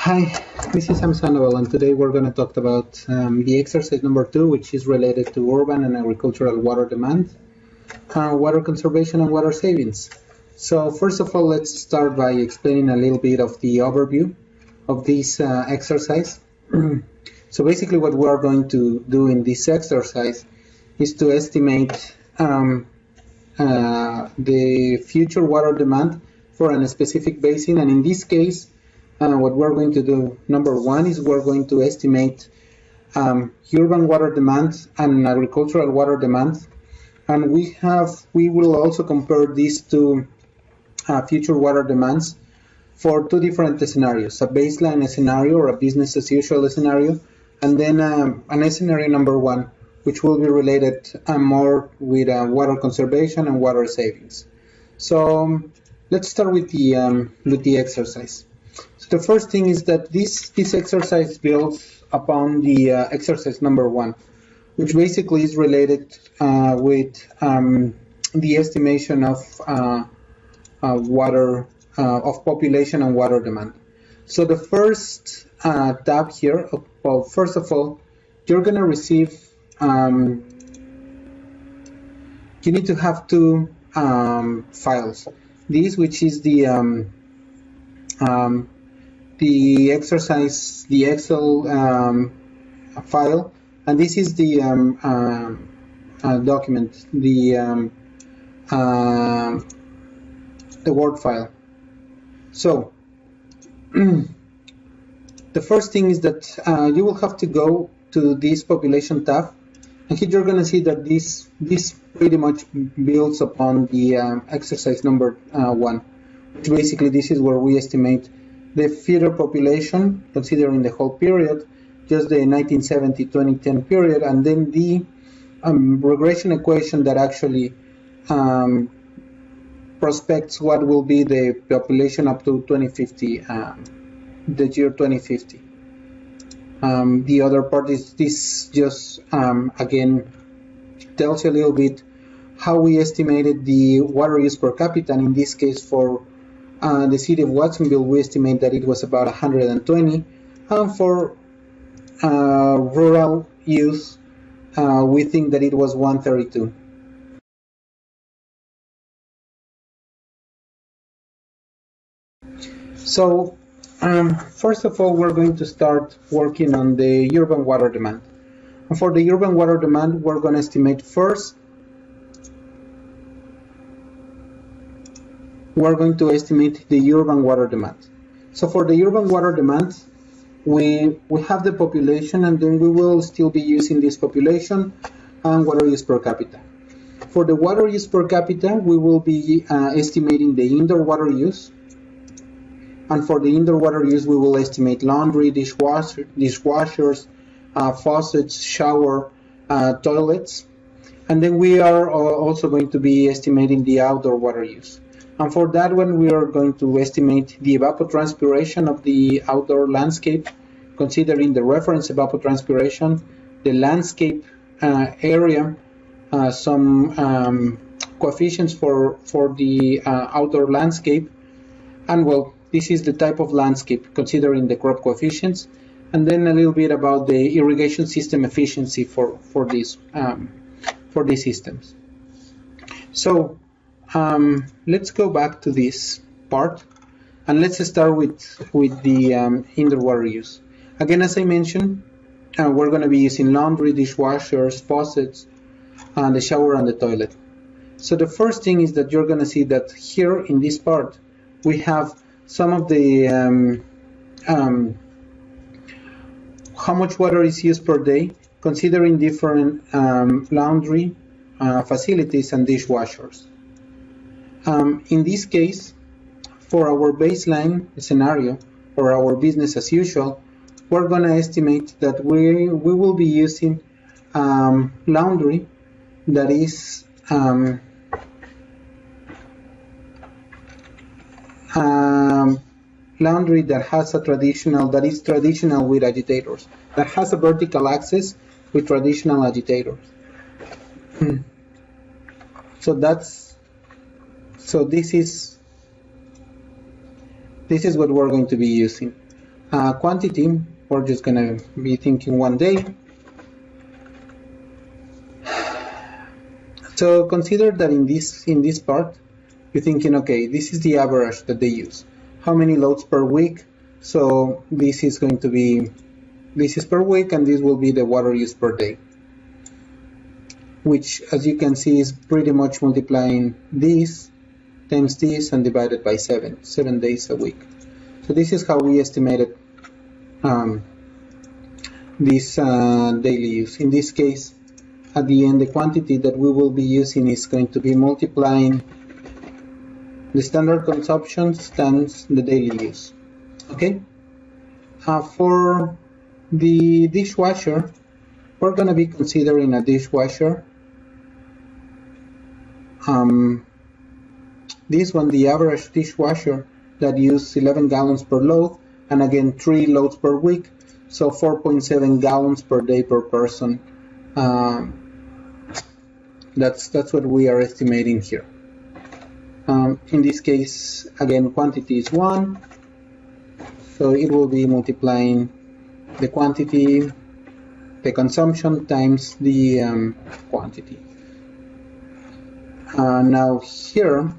Hi, this is Sandoval, and today we're going to talk about the exercise number 2, which is related to urban and agricultural water demand, water conservation, and water savings. So first of all, let's start by explaining a little bit of the overview of this exercise. So basically what we are going to do in this exercise is to estimate the future water demand for a specific basin, and in this case, what we're going to do, number one, is we're going to estimate urban water demand and agricultural water demand, and we will also compare these two future water demands for two different scenarios: a baseline scenario or a business as usual scenario, and then an scenario number one, which will be related more with water conservation and water savings. So let's start with the exercise. So the first thing is that this exercise builds upon the exercise number one, which basically is related with the estimation of of population and water demand. So the first tab here, well, first of all, you're going to receive, you need to have two files. This, which is the exercise, the Excel file, and this is the document, the Word file. So the first thing is that you will have to go to this population tab, and here you're going to see that this pretty much builds upon the exercise number one, which basically this is where we estimate the feeder population considering the whole period, just the 1970-2010 period, and then the regression equation that actually prospects what will be the population up to 2050, the year 2050. The other part is this just again tells you a little bit how we estimated the water use per capita, and in this case for the city of Watsonville, we estimate that it was about 120, and for rural use, we think that it was 132. So, first of all, we're going to start working on the urban water demand. And for the urban water demand, we're going to estimate first. We're going to estimate the urban water demand. So for the urban water demand, we have the population, and then we will still be using this population and water use per capita. For the water use per capita, we will be estimating the indoor water use. And for the indoor water use, we will estimate laundry, dishwashers, faucets, shower, toilets. And then we are also going to be estimating the outdoor water use. And for that one, we are going to estimate the evapotranspiration of the outdoor landscape, considering the reference evapotranspiration, the landscape area, some coefficients for the outdoor landscape, and well, this is the type of landscape considering the crop coefficients, and then a little bit about the irrigation system efficiency for these systems. So let's go back to this part, and let's start with the indoor water use. Again, as I mentioned, we're going to be using laundry, dishwashers, faucets, and the shower and the toilet. So the first thing is that you're going to see that here in this part we have some of the how much water is used per day, considering different laundry facilities and dishwashers. In this case, for our baseline scenario or our business as usual, we're going to estimate that we will be using laundry that is laundry that has that is traditional with agitators, that has a vertical axis with traditional agitators. So this is what we're going to be using. quantity, we're just going to be thinking 1 day. So consider that in this part, you're thinking, okay, this is the average that they use. How many loads per week? So this is going to be, this is per week, and this will be the water use per day, which, as you can see, is pretty much multiplying this times this and divided by 7 days a week. So this is how we estimated this daily use. In this case, at the end, the quantity that we will be using is going to be multiplying the standard consumption times the daily use. Okay. For the dishwasher, we're going to be considering a dishwasher. This one, the average dishwasher that uses 11 gallons per load, and again 3 loads per week, so 4.7 gallons per day per person. That's what we are estimating here. In this case, again, quantity is 1, so it will be multiplying the quantity, the consumption times the quantity. Now here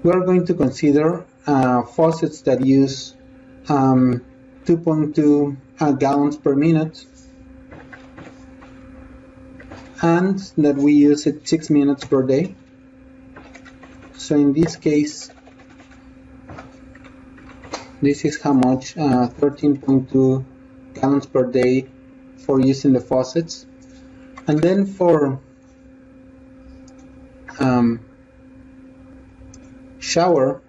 we are going to consider faucets that use 2.2 gallons per minute, and that we use it 6 minutes per day. So in this case, this is how much, 13.2 gallons per day for using the faucets. And then for shower,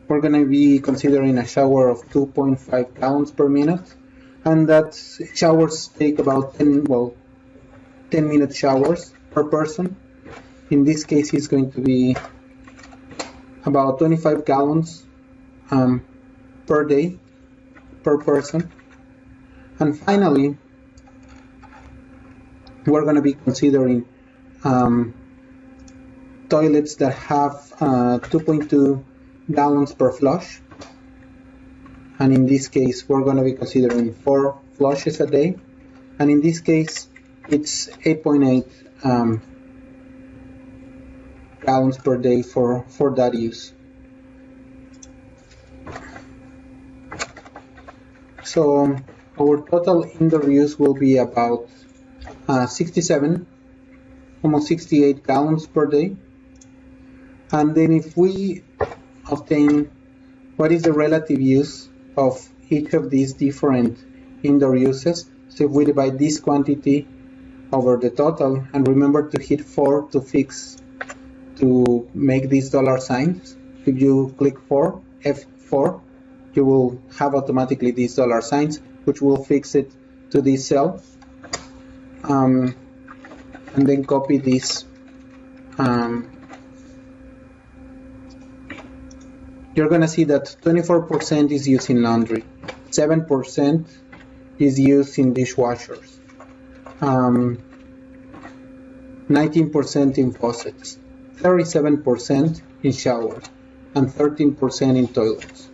we're going to be considering a shower of 2.5 gallons per minute, and that showers take about 10-minute showers per person. In this case, it's going to be about 25 gallons per day per person. And finally, we're going to be considering toilets that have 2.2 gallons per flush, and in this case we're going to be considering 4 flushes a day, and in this case it's 8.8 gallons per day for that use. So our total indoor use will be about 67, almost 68 gallons per day. And then if we obtain what is the relative use of each of these different indoor uses, so if we divide this quantity over the total, and remember to hit 4 to make these dollar signs. If you click 4, F4, you will have automatically these dollar signs, which will fix it to this cell, and then copy this. You're going to see that 24% is used in laundry, 7% is used in dishwashers, 19% in faucets, 37% in showers, and 13% in toilets.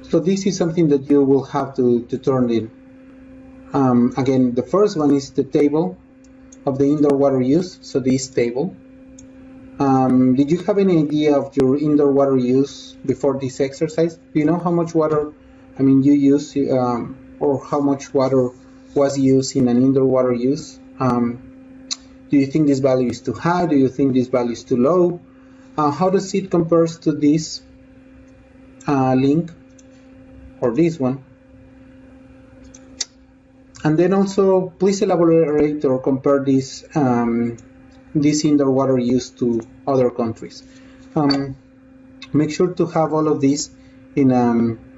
So this is something that you will have to turn in. Again, the first one is the table of the indoor water use, so this table. Did you have any idea of your indoor water use before this exercise? Do you know how much water, you use, or how much water was used in an indoor water use? Do you think this value is too high? Do you think this value is too low? How does it compare to this link or this one? And then also, please elaborate or compare this this indoor water use to other countries. Make sure to have all of this in.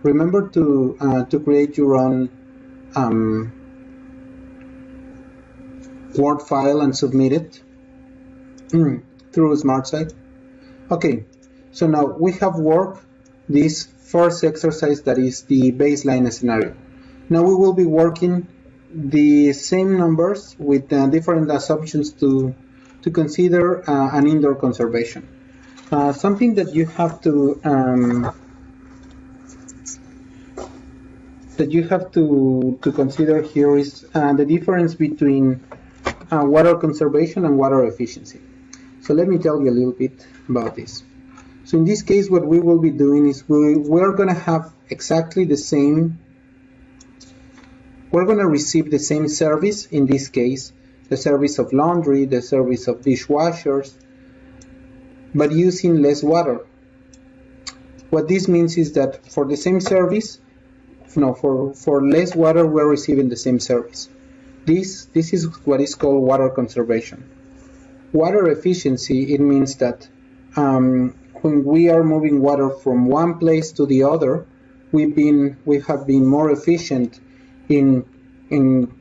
Remember to create your own Word file and submit it through SmartSite. Okay, so now we have worked this first exercise, that is the baseline scenario. Now we will be working the same numbers with different assumptions to consider an indoor conservation. Something that you have to consider here is the difference between water conservation and water efficiency. So let me tell you a little bit about this. So in this case, what we will be doing is we're going to have exactly the same, we're going to receive the same service, in this case, the service of laundry, the service of dishwashers, but using less water. What this means is that for the same service, for less water, we're receiving the same service. This is what is called water conservation. Water efficiency, it means that when we are moving water from one place to the other, we have been more efficient in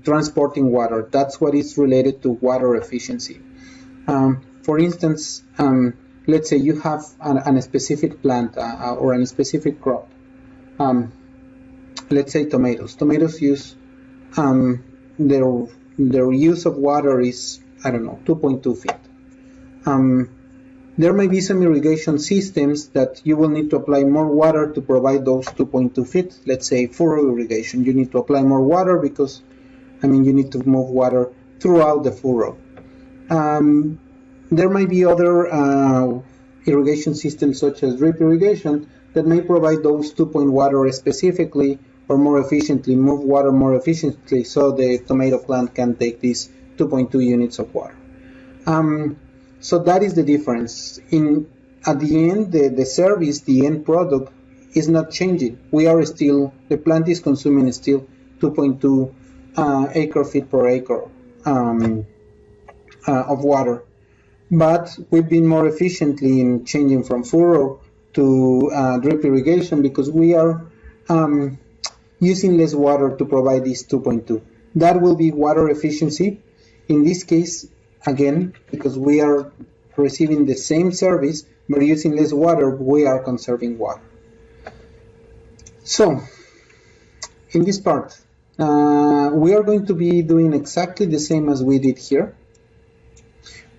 transporting water. That's what is related to water efficiency. For instance, let's say you have a specific plant or a specific crop. Let's say tomatoes. Tomatoes use their use of water is, I don't know, 2.2 feet. There may be some irrigation systems that you will need to apply more water to provide those 2.2 feet. Let's say furrow irrigation. You need to apply more water because, you need to move water throughout the furrow. There might be other irrigation systems such as drip irrigation that may provide those 2.0 water specifically or more efficiently, move water more efficiently so the tomato plant can take these 2.2 units of water. So that is the difference. At the end, the service, the end product is not changing. The plant is consuming still 2.2 acre feet per acre of water. But we've been more efficiently in changing from furrow to drip irrigation because we are using less water to provide this 2.2. That will be water efficiency. In this case, again, because we are receiving the same service but using less water, we are conserving water. So, in this part, we are going to be doing exactly the same as we did here,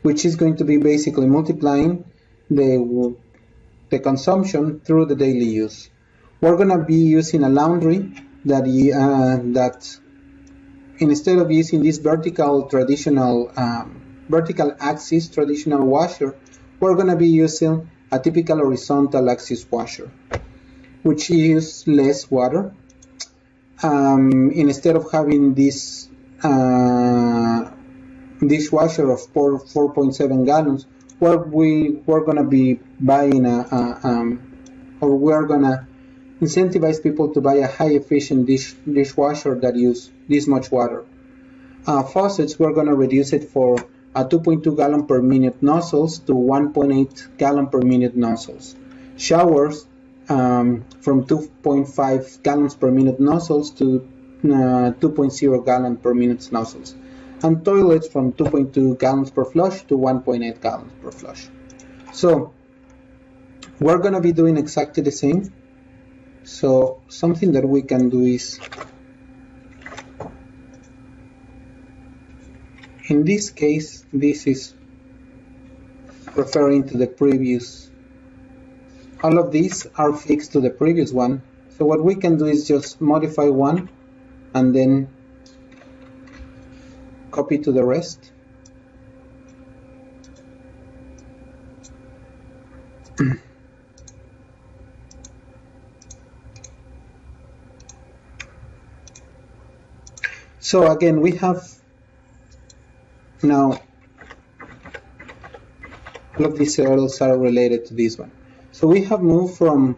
which is going to be basically multiplying the consumption through the daily use. We're going to be using a laundry that instead of using this vertical axis traditional washer, we're going to be using a typical horizontal axis washer, which uses less water. Instead of having this dishwasher of 4.7 gallons, we're going to be buying or we're going to incentivize people to buy a high efficient dishwasher that use this much water. Faucets, we're going to reduce it for 2.2 gallon per minute nozzles to 1.8 gallon per minute nozzles. Showers from 2.5 gallons per minute nozzles to 2.0 gallon per minute nozzles. And toilets from 2.2 gallons per flush to 1.8 gallons per flush. So we're going to be doing exactly the same. So something that we can do is, in this case, this is referring to the previous. All of these are fixed to the previous one. So what we can do is just modify one and then copy to the rest. So again, we have now all of these cells are related to this one. So we have moved from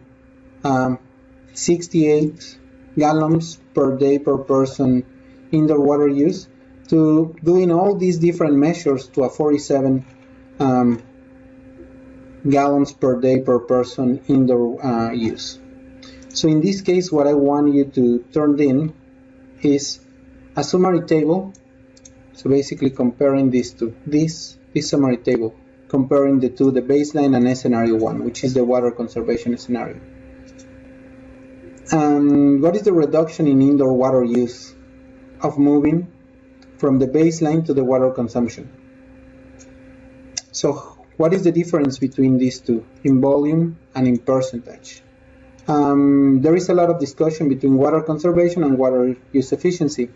68 gallons per day per person indoor water use to doing all these different measures to a 47 gallons per day per person indoor use. So in this case, what I want you to turn in is a summary table. So basically comparing these two, this summary table, comparing the two, the baseline and scenario 1, which is the water conservation scenario. And what is the reduction in indoor water use of moving from the baseline to the water consumption? So What is the difference between these two, in volume and in percentage? There is a lot of discussion between water conservation and water use efficiency.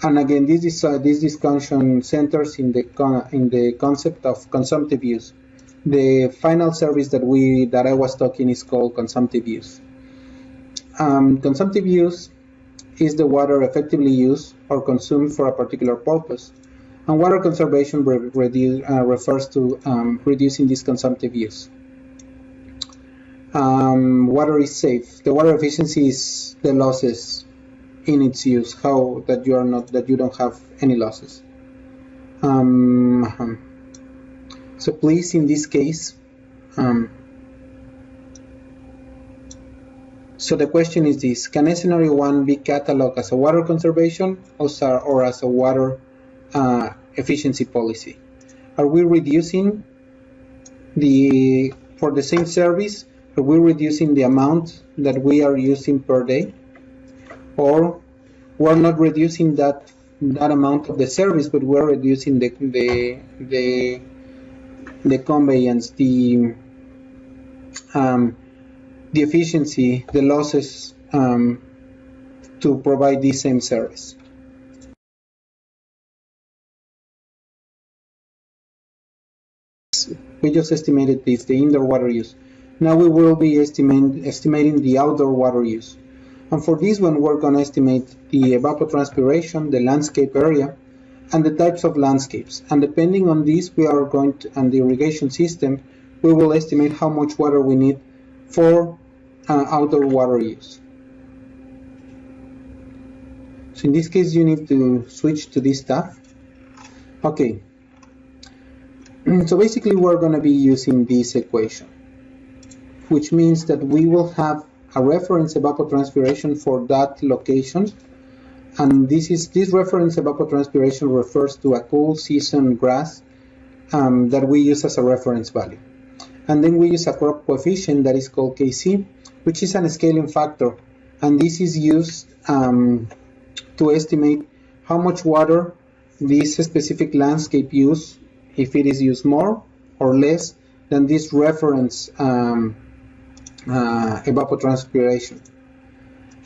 And again, this discussion centers in the concept of consumptive use. The final service that I was talking is called consumptive use. Consumptive use is the water effectively used or consumed for a particular purpose. And water conservation refers to reducing this consumptive use. Water is safe. The water efficiency is the losses in its use, how that you don't have any losses. So please, in this case, so the question is this: can scenario 1 be cataloged as a water conservation or as a water efficiency policy? Are we reducing for the same service? Are we reducing the amount that we are using per day? Or we're not reducing that amount of the service, but we're reducing the conveyance, the efficiency, the losses to provide the same service. We just estimated this, the indoor water use. Now we will be estimating the outdoor water use. And for this one, we're going to estimate the evapotranspiration, the landscape area, and the types of landscapes. And depending on this, and the irrigation system, we will estimate how much water we need for outdoor water use. So in this case, you need to switch to this tab. Okay. So basically, we're going to be using this equation, which means that we will have a reference evapotranspiration for that location, and this reference evapotranspiration refers to a cool season grass that we use as a reference value. And then we use a crop coefficient that is called Kc, which is an scaling factor, and this is used to estimate how much water this specific landscape use, if it is used more or less than this reference evapotranspiration.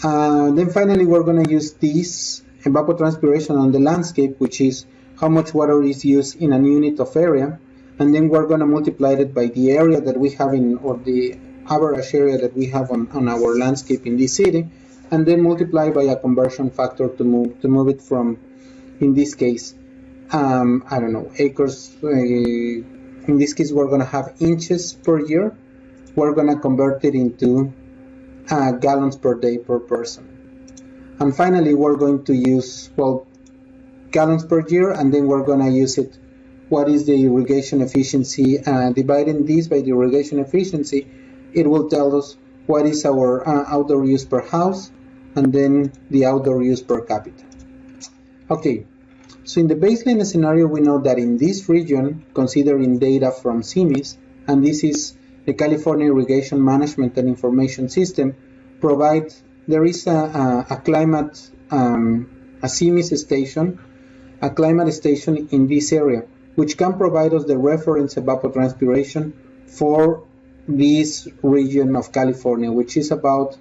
Then finally, we're going to use this evapotranspiration on the landscape, which is how much water is used in a unit of area, and then we're going to multiply it by the area that we have or the average area that we have on our landscape in this city, and then multiply by a conversion factor to move it from, in this case, I don't know, acres. In this case, we're going to have inches per year. We're going to convert it into gallons per day per person. And finally, we're going to use, gallons per year, and then we're going to use it. What is the irrigation efficiency? Dividing this by the irrigation efficiency, it will tell us what is our outdoor use per house, and then the outdoor use per capita. Okay, so in the baseline scenario, we know that in this region, considering data from CIMIS, and this is the California Irrigation Management and Information System, there is a climate, a CIMIS station, a climate station in this area, which can provide us the reference evapotranspiration for this region of California, which is about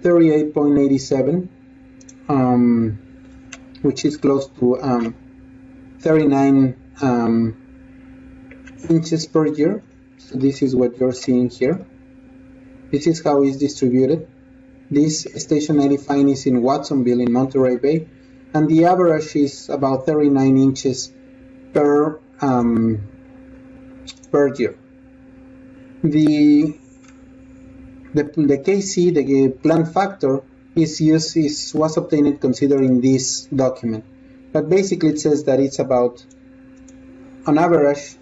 38.87, which is close to 39 inches per year. So this is what you're seeing here. This is how it's distributed. This station 85 is in Watsonville in Monterey Bay, and the average is about 39 inches per year. The Kc, the plant factor, was obtained considering this document, but basically it says that it's about, on average,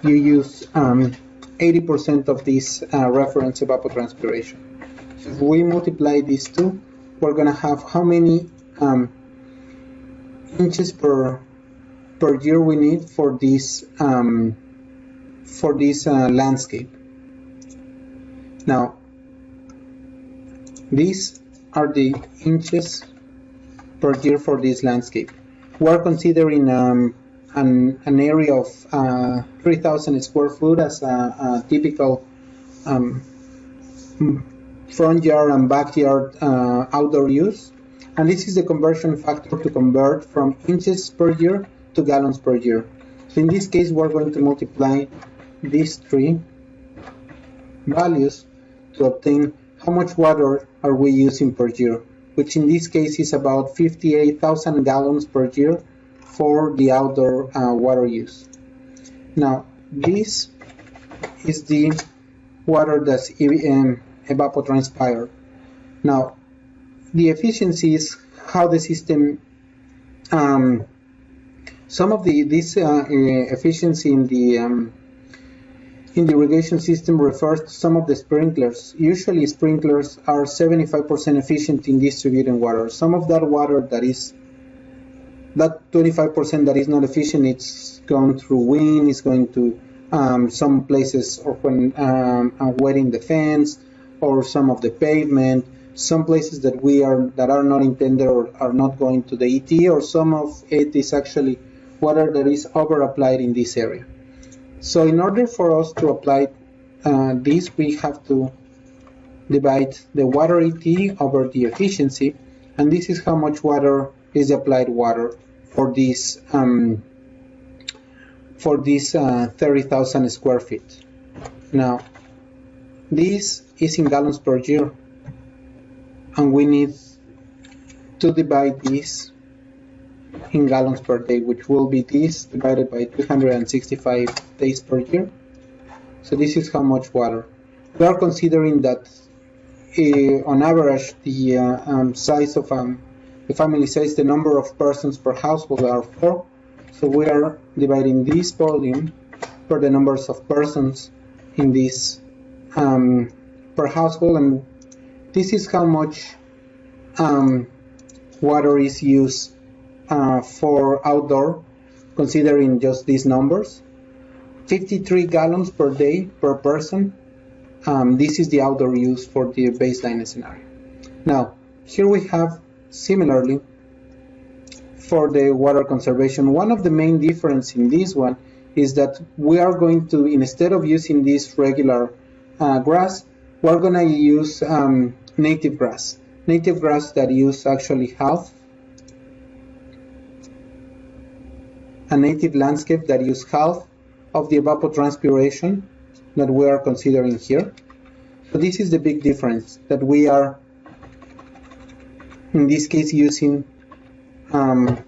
you use 80% of this reference evapotranspiration. So if we multiply these two, we're going to have how many inches per year we need for this landscape. Now, these are the inches per year for this landscape. We're considering an area of 3,000 square foot as a typical front yard and backyard outdoor use. And this is the conversion factor to convert from inches per year to gallons per year. So in this case, we're going to multiply these three values to obtain how much water are we using per year, which in this case is about 58,000 gallons per year for the outdoor water use. Now, this is the water that's evapotranspired. Now, the efficiency is how the system, some of this efficiency in the irrigation system refers to some of the sprinklers. Usually sprinklers are 75% efficient in distributing water. Some of that water that 25% that is not efficient, it's going through wind, it's going to some places, or when wetting the fence, or some of the pavement, some places that are not intended or are not going to the ET, or some of it is actually water that is over applied in this area. So in order for us to apply this, we have to divide the water ET over the efficiency, and this is how much water is applied water for this 30,000 square feet. Now, this is in gallons per year, and we need to divide this in gallons per day, which will be this divided by 365 days per year. So this is how much water. We are considering that on average the size of the family size, the number of persons per household are 4. So we are dividing this volume per the numbers of persons in this per household, and this is how much water is used for outdoor, considering just these numbers. 53 gallons per day per person. This is the outdoor use for the baseline scenario. Now, here we have similarly for the water conservation. One of the main difference in this one is that we are going to, instead of using this regular grass, we're going to use native grass. Native grass that use actually half, a native landscape that use half of the evapotranspiration that we are considering here. So this is the big difference, that we are in this case using a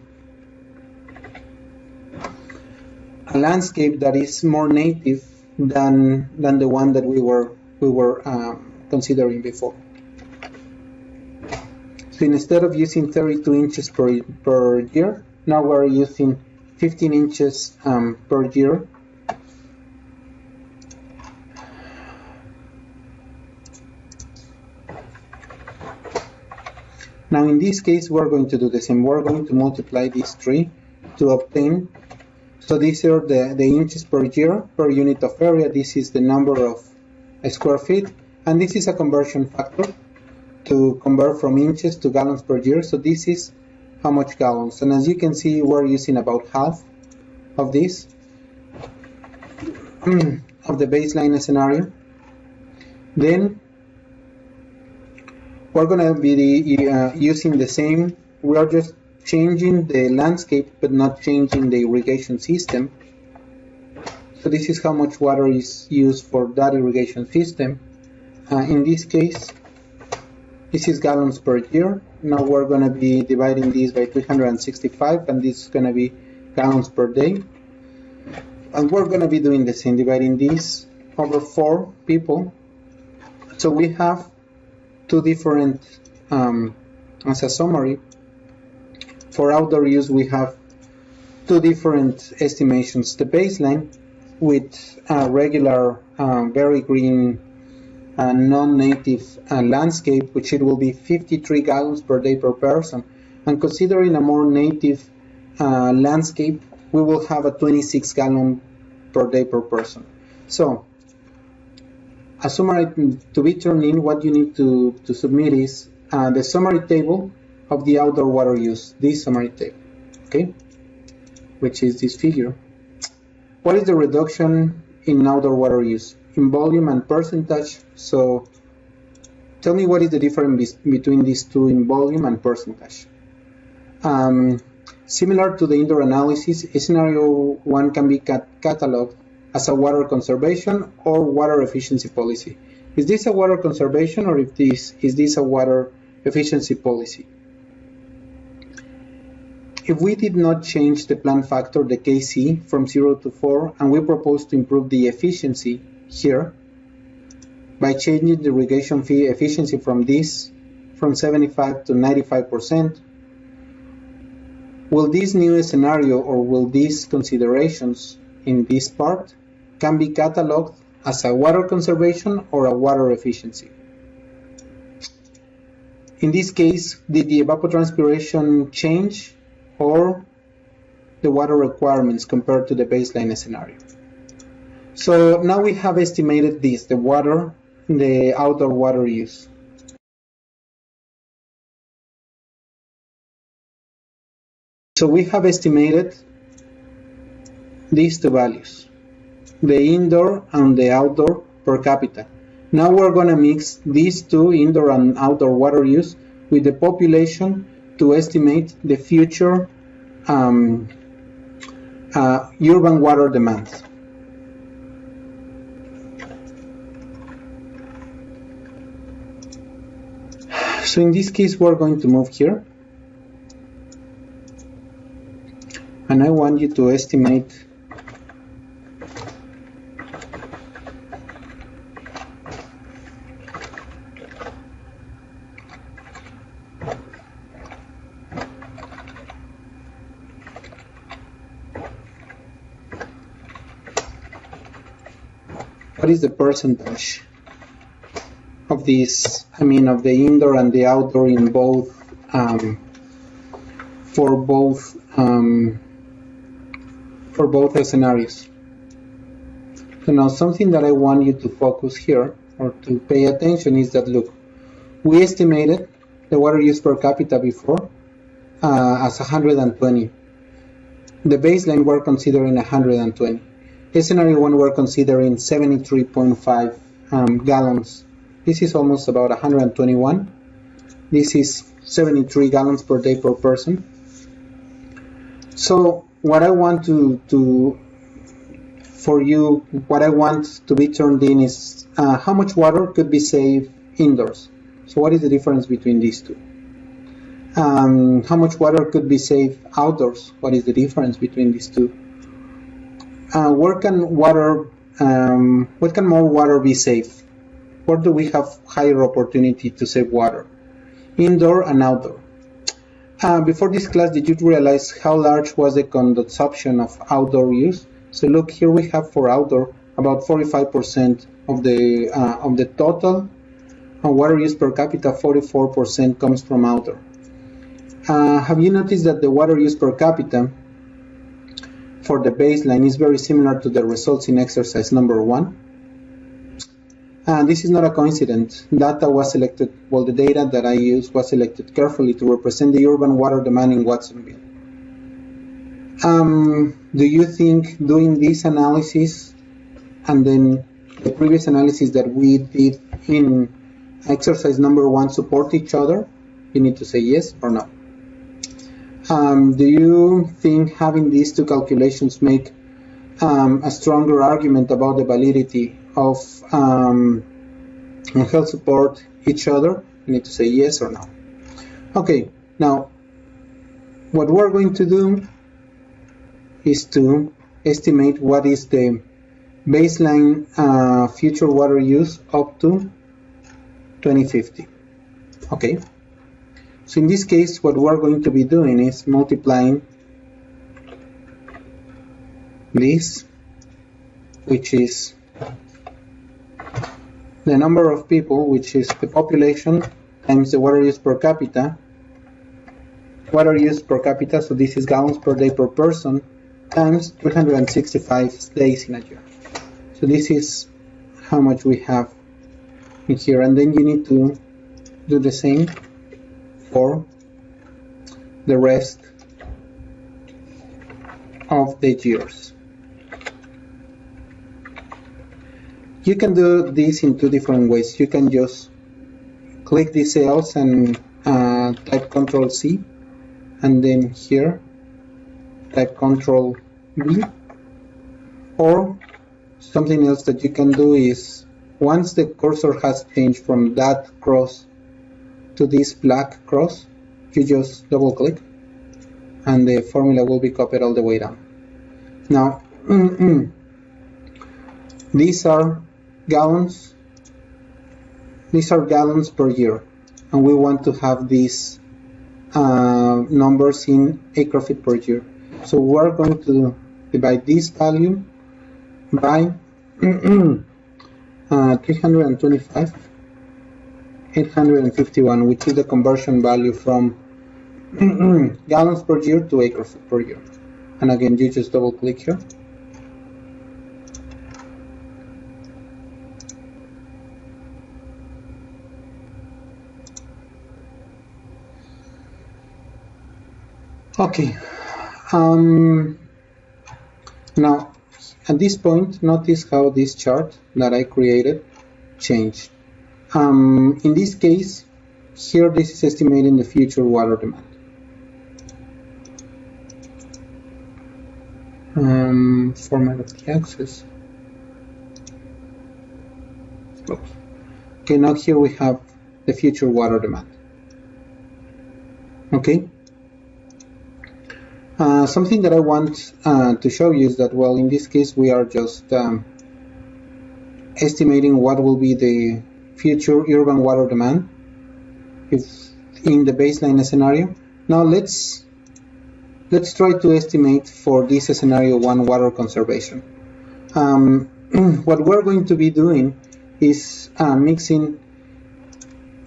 landscape that is more native than the one that we were considering before. So instead of using 32 inches per year, now we're using 15 inches per year. Now in this case, we're going to do the same. We're going to multiply these 3 to obtain. So these are the inches per year per unit of area. This is the number of square feet, and this is a conversion factor to convert from inches to gallons per year. So this is how much gallons, and as you can see, we're using about half of this of the baseline scenario. Then we're going to be using the same. We are just changing the landscape but not changing the irrigation system. So this is how much water is used for that irrigation system. In this case, this is gallons per year. Now we're going to be dividing this by 365, and this is going to be gallons per day. And we're going to be doing the same, dividing this over 4 people. So we have 2 different, as a summary, for outdoor use we have 2 different estimations. The baseline with regular, very green, non-native landscape, which it will be 53 gallons per day per person. And considering a more native landscape, we will have a 26 gallon per day per person. So, a summary to be turned in, what you need to submit is the summary table of the outdoor water use, this summary table, okay? which is this figure. What is the reduction in outdoor water use? In volume and percentage. So tell me what is the difference between these two in volume and percentage. Similar to the indoor analysis, scenario 1 can be cataloged as a water conservation or water efficiency policy. Is this a water conservation or is this a water efficiency policy? If we did not change the plan factor, the KC, from 0 to 4, and we propose to improve the efficiency here by changing the irrigation fee efficiency from 75 to 95%, will this new scenario or will these considerations in this part can be cataloged as a water conservation or a water efficiency? In this case, did the evapotranspiration change or the water requirements compared to the baseline scenario? So now we have estimated this, the outdoor water use. So we have estimated these two values, the indoor and the outdoor per capita. Now we're going to mix these two, indoor and outdoor water use, with the population to estimate the future urban water demand. So in this case, we're going to move here. And I want you to estimate what is the percentage of these, of the indoor and the outdoor in both, for both scenarios. So now something that I want you to focus here or to pay attention is that, look, we estimated the water use per capita before as 120. The baseline we're considering 120. Scenario 1 we're considering 73.5 gallons. This is almost about 121. This is 73 gallons per day per person. So what I want what I want to be turned in is how much water could be saved indoors. So what is the difference between these two? How much water could be saved outdoors? What is the difference between these two? What can more water be saved? Where do we have higher opportunity to save water? Indoor and outdoor. Before this class, did you realize how large was the consumption of outdoor use? So look, here we have for outdoor about 45% of the total water use per capita. 44% comes from outdoor. Have you noticed that the water use per capita for the baseline is very similar to the results in exercise number 1? This is not a coincidence. Data was selected, well, the data that I used was selected carefully to represent the urban water demand in Watsonville. Do you think doing this analysis and then the previous analysis that we did in exercise number 1 support each other? You need to say yes or no. Do you think having these two calculations make a stronger argument about the validity of and help support each other? You need to say yes or no. Okay, now what we're going to do is to estimate what is the baseline future water use up to 2050. Okay, so in this case what we're going to be doing is multiplying this, which is the number of people, which is the population, times the water use per capita. Water use per capita, so this is gallons per day per person, times 365 days in a year. So this is how much we have in here, and then you need to do the same for the rest of the years. You can do this in two different ways. You can just click the cells and type Ctrl C, and then here type Ctrl V. Or something else that you can do is, once the cursor has changed from that cross to this black cross, you just double click and the formula will be copied all the way down. Now, these are gallons. These are gallons per year, and we want to have these numbers in acre-feet per year. So we're going to divide this value by 325, 851, which is the conversion value from gallons per year to acre-feet per year. And again, you just double click here. Okay. Now, at this point, notice how this chart that I created changed. In this case, here this is estimating the future water demand. Format of the axis. Okay, now here we have the future water demand. Okay. Something that I want to show you is that, well, in this case we are just estimating what will be the future urban water demand if in the baseline scenario. Now let's try to estimate for this scenario 1 water conservation. What we're going to be doing is mixing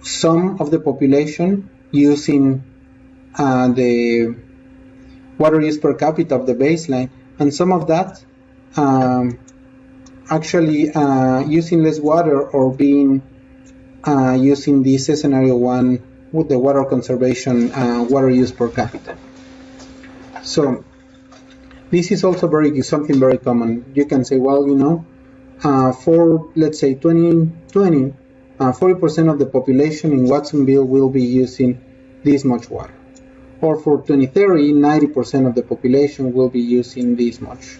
some of the population using the water use per capita of the baseline, and some of that actually using less water or being using this scenario 1 with the water conservation water use per capita. So this is also something very common. You can say, well, you know, for let's say 2020, 40% of the population in Watsonville will be using this much water. Or for 2030, 90% of the population will be using this much,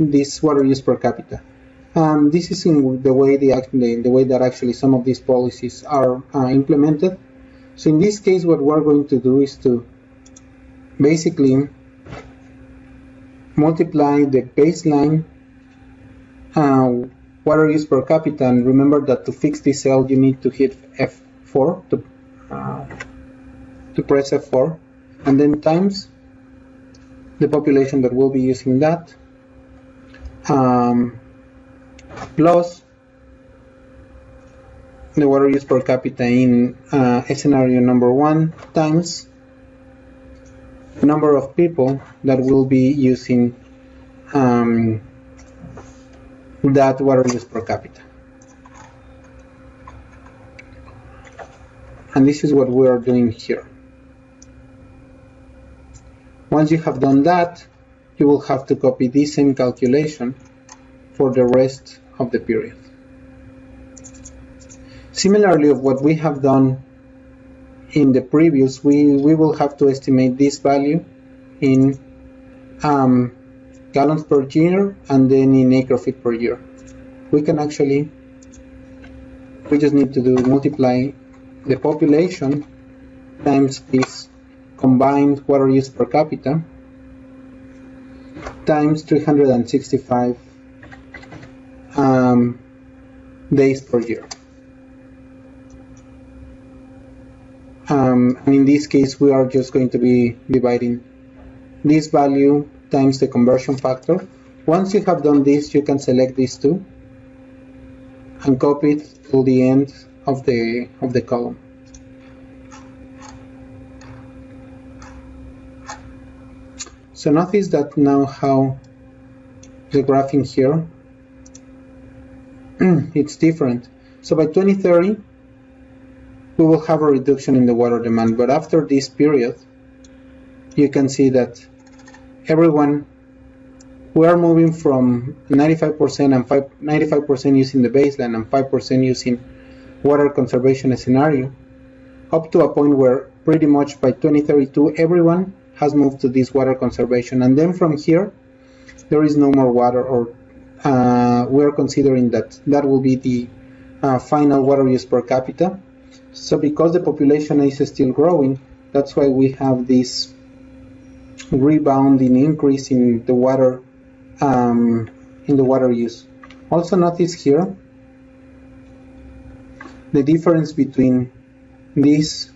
this water use per capita. This is in the way that actually some of these policies are implemented. So in this case, what we're going to do is to basically multiply the baseline water use per capita, and remember that to fix this cell you need to hit F4 to press F4, and then times the population that will be using that, plus the water use per capita in scenario number 1 times the number of people that will be using that water use per capita. And this is what we are doing here. Once you have done that, you will have to copy this same calculation for the rest of the period. Similarly, of what we have done in the previous, we will have to estimate this value in gallons per year and then in acre-feet per year. We just need to multiply the population times this combined water use per capita times 365 days per year. And in this case, we are just going to be dividing this value times the conversion factor. Once you have done this, you can select these two and copy it to the end of the column. So notice that now how the graphing here, it's different. So by 2030, we will have a reduction in the water demand, but after this period, you can see that everyone, we are moving from 95% and 95% using the baseline and 5% using water conservation scenario, up to a point where pretty much by 2032 everyone has moved to this water conservation, and then from here there is no more water, or we're considering that that will be the final water use per capita. So because the population is still growing, that's why we have this rebounding increase in the water use. Also notice here the difference between this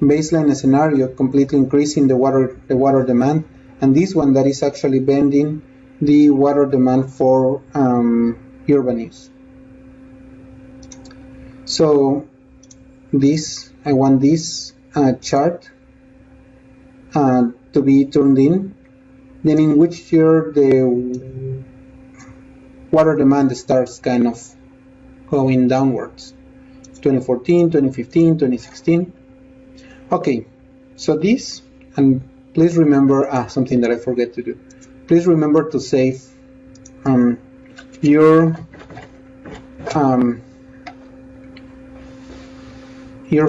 baseline scenario completely increasing the water demand, and this one that is actually bending the water demand for urban use. So this, I want this chart to be turned in, then in which year the water demand starts kind of going downwards. 2014, 2015, 2016. Okay, so this, and please remember something that I forget to do. Please remember to save your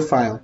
file.